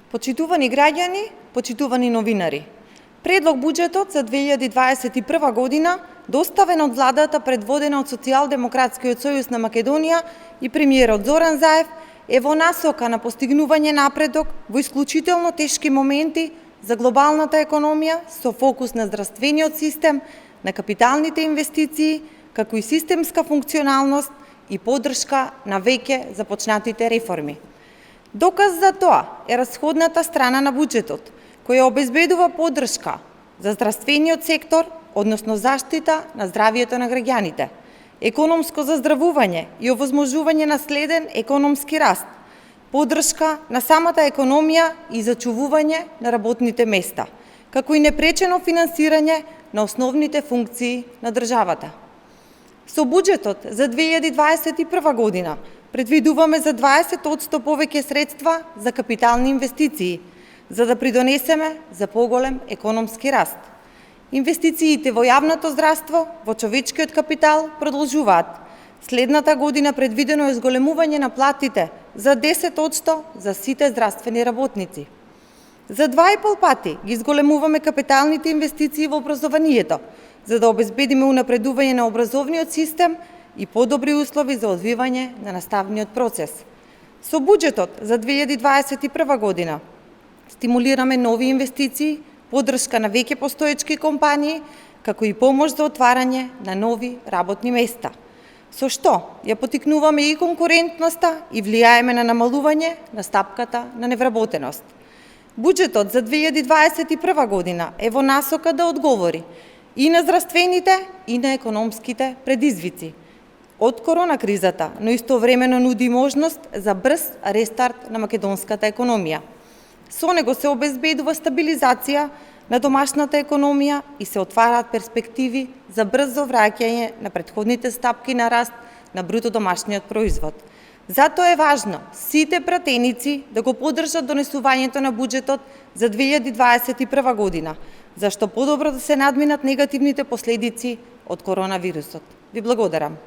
Почитувани граѓани, почитувани новинари. Предлог буџетот за 2021 година, доставен од владата предводена од Социјалдемократскиот сојуз на Македонија и премиерот Зоран Заев, е во насока на постигнување напредок во исклучително тешки моменти за глобалната економија со фокус на здравствениот систем, на капиталните инвестиции, како и системска функционалност и поддршка на веќе започнатите реформи. Доказ за тоа е расходната страна на буџетот, која обезбедува поддршка за здравствениот сектор, односно заштита на здравието на граѓаните, економско заздравување и овозможување на следен економски раст, поддршка на самата економија и зачувување на работните места, како и непречено финансирање на основните функции на државата. Со буџетот за 2021 година предвидуваме за 20% повеќе средства за капитални инвестиции, за да придонесеме за поголем економски раст. Инвестициите во јавното здравство, во човечкиот капитал продолжуваат. Следната година предвидено е зголемување на платите за 10% за сите здравствени работници. За 2,5 пати ги зголемуваме капиталните инвестиции во образованието, за да обезбедиме унапредување на образовниот систем и подобри услови за одвивање на наставниот процес. Со буџетот за 2021 година стимулираме нови инвестиции, поддршка на веќе постоечки компании, како и помош за отварање на нови работни места, со што ја потикнуваме и конкурентноста и влијаеме на намалување на стапката на невработеност. Буџетот за 2021 година е во насока да одговори и на здравствените и на економските предизвици од корона кризата, но истовремено нуди можност за брз рестарт на македонската економија. Со него се обезбедува стабилизација на домашната економија и се отвараат перспективи за брзо враќање на претходните стапки на раст на бруто домашниот производ. Затоа е важно сите пратеници да го поддржат донесувањето на буџетот за 2021 година, зашто подобро да се надминат негативните последици од коронавирусот. Ви благодарам.